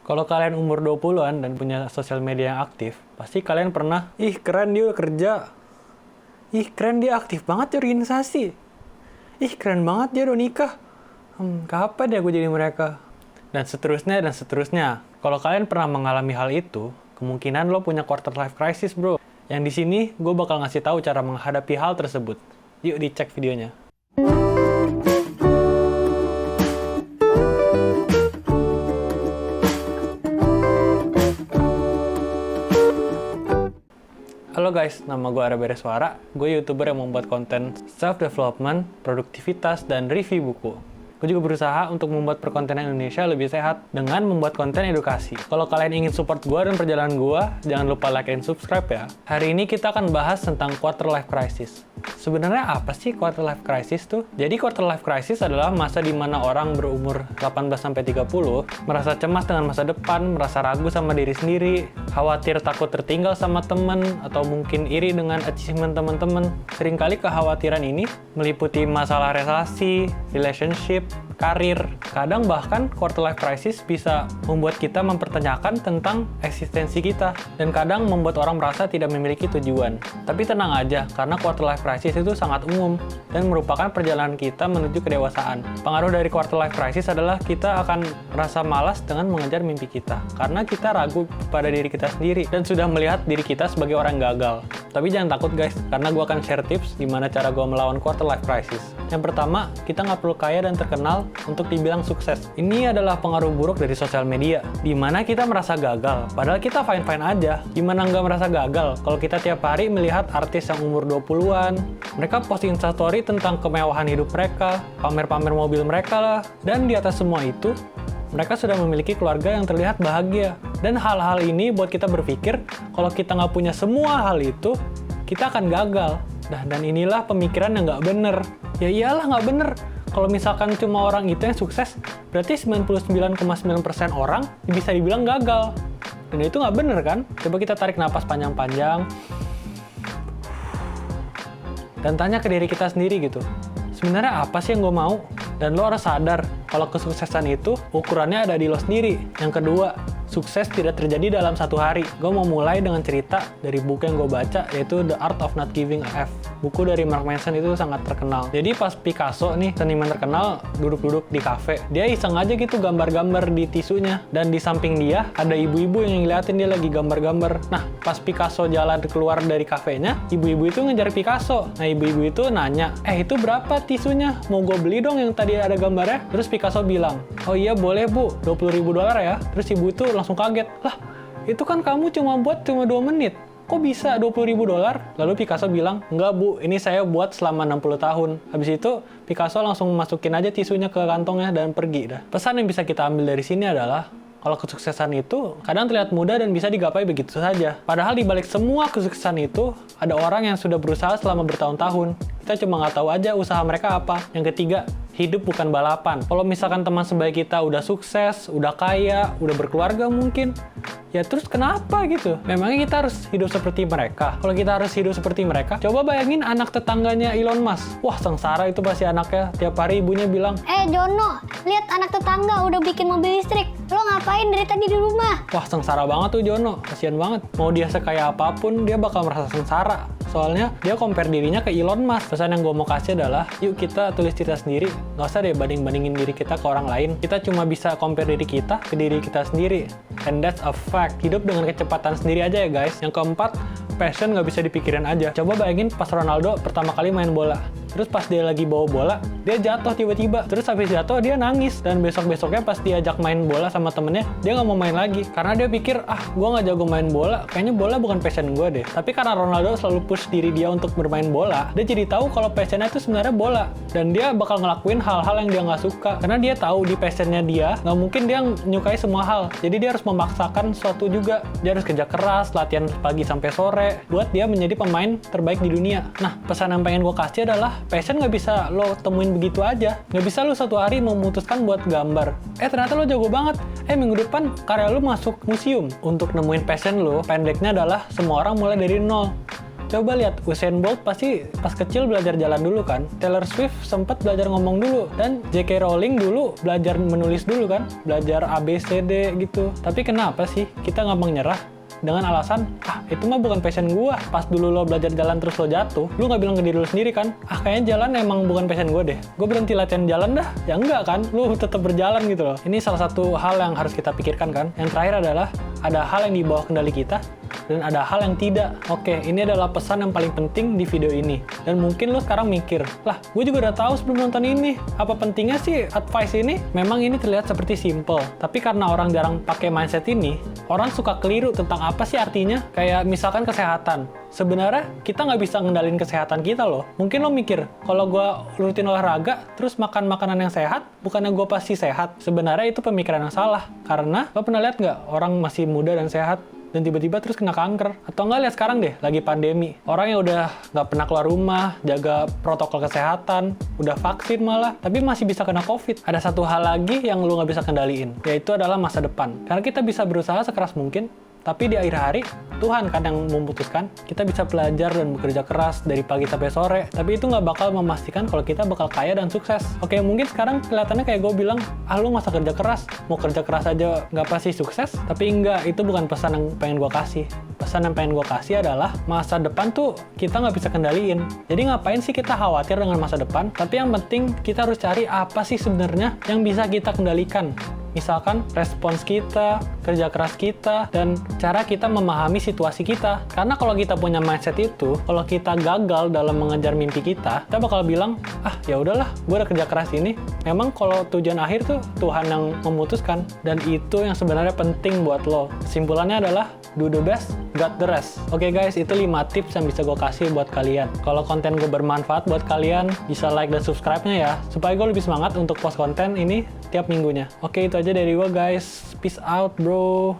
Kalau kalian umur 20-an dan punya sosial media yang aktif, pasti kalian pernah, ih keren dia udah kerja, ih keren dia aktif banget di organisasi, ih keren banget dia udah nikah, kapan ya gue jadi mereka? Dan seterusnya dan seterusnya. Kalau kalian pernah mengalami hal itu, kemungkinan lo punya quarter life crisis bro. Yang di sini gue bakal ngasih tahu cara menghadapi hal tersebut. Yuk dicek videonya. Halo guys, nama gue Ara Bereswara. Gue YouTuber yang membuat konten self-development, produktivitas, dan review buku. Gue juga berusaha untuk membuat perkontenan Indonesia lebih sehat dengan membuat konten edukasi. Kalau kalian ingin support gue dan perjalanan gue, jangan lupa like dan subscribe ya. Hari ini kita akan bahas tentang quarter life crisis. Sebenarnya apa sih quarter life crisis tuh? Jadi quarter life crisis adalah masa di mana orang berumur 18-30 merasa cemas dengan masa depan, merasa ragu sama diri sendiri, khawatir takut tertinggal sama temen, atau mungkin iri dengan achievement teman-teman. Seringkali kekhawatiran ini meliputi masalah relasi, relationship, karir. Kadang bahkan quarter life crisis bisa membuat kita mempertanyakan tentang eksistensi kita, dan kadang membuat orang merasa tidak memiliki tujuan. Tapi tenang aja, karena quarter life crisis itu sangat umum dan merupakan perjalanan kita menuju kedewasaan. Pengaruh dari quarter life crisis adalah kita akan merasa malas dengan mengejar mimpi kita, karena kita ragu pada diri kita sendiri dan sudah melihat diri kita sebagai orang gagal. Tapi jangan takut guys, karena gue akan share tips gimana cara gue melawan quarter life crisis. Yang pertama, kita nggak perlu kaya dan terkenal untuk dibilang sukses. Ini adalah pengaruh buruk dari sosial media, di mana kita merasa gagal, padahal kita fine-fine aja. Gimana nggak merasa gagal kalau kita tiap hari melihat artis yang umur 20-an, mereka posting instastory tentang kemewahan hidup mereka, pamer-pamer mobil mereka lah, dan di atas semua itu, mereka sudah memiliki keluarga yang terlihat bahagia. Dan hal-hal ini buat kita berpikir, kalau kita nggak punya semua hal itu, kita akan gagal. Dan inilah pemikiran yang nggak bener. Ya iyalah nggak bener. Kalau misalkan cuma orang itu yang sukses, berarti 99,9% orang bisa dibilang gagal. Dan itu nggak bener kan? Coba kita tarik napas panjang-panjang. Dan tanya ke diri kita sendiri gitu. Sebenarnya apa sih yang gue mau? Dan lo harus sadar, kalau kesuksesan itu ukurannya ada di lo sendiri. Yang kedua, sukses tidak terjadi dalam satu hari. Gue mau mulai dengan cerita dari buku yang gue baca, yaitu The Art of Not Giving a F. Buku dari Mark Manson itu sangat terkenal. Jadi pas Picasso nih, seniman terkenal, duduk-duduk di kafe, dia iseng aja gitu gambar-gambar di tisunya. Dan di samping dia, ada ibu-ibu yang ngeliatin dia lagi gambar-gambar. Nah, pas Picasso jalan keluar dari kafenya, ibu-ibu itu ngejar Picasso. Nah, ibu-ibu itu nanya, itu berapa tisunya? Mau gue beli dong yang tadi ada gambarnya? Terus Picasso bilang, oh iya boleh bu, $20.000 ya. Terus ibu itu langsung kaget, lah itu kan kamu cuma 2 menit. Kok bisa $20.000? Lalu Picasso bilang, enggak bu, ini saya buat selama 60 tahun. Habis itu, Picasso langsung masukin aja tisunya ke kantongnya dan pergi dah. Pesan yang bisa kita ambil dari sini adalah, kalau kesuksesan itu kadang terlihat mudah dan bisa digapai begitu saja. Padahal di balik semua kesuksesan itu, ada orang yang sudah berusaha selama bertahun-tahun. Kita cuma nggak tahu aja usaha mereka apa. Yang ketiga, hidup bukan balapan. Kalau misalkan teman sebaya kita udah sukses, udah kaya, udah berkeluarga mungkin, ya terus kenapa gitu? Memangnya kita harus hidup seperti mereka? Kalau kita harus hidup seperti mereka, coba bayangin anak tetangganya Elon Musk. Wah, sengsara itu pasti anaknya. Tiap hari ibunya bilang, Jono, lihat anak tetangga udah bikin mobil listrik. Lo ngapain dari tadi di rumah? wah sengsara banget tuh Jono. Kasian banget. Mau dia sekaya apapun, dia bakal merasa sengsara. Soalnya dia compare dirinya ke Elon Musk. Pesan yang gue mau kasih adalah, yuk kita tulis cerita sendiri. Nggak usah deh banding-bandingin diri kita ke orang lain. Kita cuma bisa compare diri kita ke diri kita sendiri. And that's a fact. Hidup dengan kecepatan sendiri aja ya guys. Yang keempat, passion nggak bisa dipikirin aja. Coba bayangin pas Ronaldo pertama kali main bola. Terus pas dia lagi bawa bola, dia jatuh tiba-tiba. Terus habis jatuh, dia nangis. Dan besok-besoknya pas diajak main bola sama temennya, dia nggak mau main lagi. Karena dia pikir, gue nggak jago main bola. Kayaknya bola bukan passion gue deh. Tapi karena Ronaldo selalu push diri dia untuk bermain bola, dia jadi tahu kalau passionnya itu sebenarnya bola. Dan dia bakal ngelakuin hal-hal yang dia nggak suka. Karena dia tahu di passionnya dia, nggak mungkin dia menyukai semua hal. Jadi dia harus memaksakan sesuatu juga. Dia harus kerja keras, latihan pagi sampai sore, buat dia menjadi pemain terbaik di dunia. Nah, pesan yang pengen gue kasih adalah, passion nggak bisa lo temuin begitu aja. Nggak bisa lo satu hari memutuskan buat gambar. Ternyata lo jago banget. Minggu depan karya lo masuk museum. Untuk nemuin passion lo, pendeknya adalah semua orang mulai dari nol. Coba lihat, Usain Bolt pasti pas kecil belajar jalan dulu kan. Taylor Swift sempat belajar ngomong dulu. Dan J.K. Rowling dulu belajar menulis dulu kan. Belajar ABCD gitu. Tapi kenapa sih kita gampang nyerah? Dengan alasan, itu mah bukan passion gua. Pas dulu lo belajar jalan terus lo jatuh, lu nggak bilang ke diri lo sendiri kan, kayaknya jalan emang bukan passion gua deh. Gua berhenti latihan jalan dah. Ya enggak kan, lu tetap berjalan gitu loh. Ini salah satu hal yang harus kita pikirkan kan. Yang terakhir adalah, ada hal yang di bawah kendali kita, dan ada hal yang tidak. Oke, ini adalah pesan yang paling penting di video ini. Dan mungkin lo sekarang mikir, lah gue juga udah tahu sebelum nonton ini. Apa pentingnya sih advice ini? Memang ini terlihat seperti simple. Tapi karena orang jarang pakai mindset ini, orang suka keliru tentang apa sih artinya. Kayak misalkan kesehatan. Sebenarnya kita nggak bisa ngendalin kesehatan kita loh. Mungkin lo mikir, kalau gue rutin olahraga, terus makan makanan yang sehat, bukannya gue pasti sehat. Sebenarnya itu pemikiran yang salah. Karena lo pernah lihat nggak orang masih muda dan sehat, dan tiba-tiba terus kena kanker? Atau nggak lihat sekarang deh, lagi pandemi. Orang yang udah nggak pernah keluar rumah, jaga protokol kesehatan, udah vaksin malah, tapi masih bisa kena COVID. Ada satu hal lagi yang lu nggak bisa kendaliin, yaitu adalah masa depan. Karena kita bisa berusaha sekeras mungkin, tapi di akhir hari, Tuhan kan yang memutuskan. Kita bisa belajar dan bekerja keras dari pagi sampai sore, tapi itu nggak bakal memastikan kalau kita bakal kaya dan sukses. Oke, mungkin sekarang kelihatannya kayak gue bilang, lu nggak usah kerja keras, mau kerja keras aja nggak pasti sukses. Tapi enggak, itu bukan pesan yang pengen gue kasih. Pesan yang pengen gue kasih adalah, masa depan tuh kita nggak bisa kendaliin. Jadi ngapain sih kita khawatir dengan masa depan? Tapi yang penting kita harus cari apa sih sebenarnya yang bisa kita kendalikan. Misalkan respons kita, kerja keras kita, dan cara kita memahami situasi kita. Karena kalau kita punya mindset itu, kalau kita gagal dalam mengejar mimpi kita bakal bilang, ya udahlah, gue udah kerja keras ini. Memang kalau tujuan akhir tuh Tuhan yang memutuskan. Dan itu yang sebenarnya penting buat lo. Kesimpulannya adalah, do the best, got the rest. Oke guys, itu 5 tips yang bisa gue kasih buat kalian. Kalau konten gue bermanfaat buat kalian, bisa like dan subscribe-nya ya, supaya gue lebih semangat untuk post konten ini tiap minggunya. Oke, itu aja dari gue guys. Peace out bro.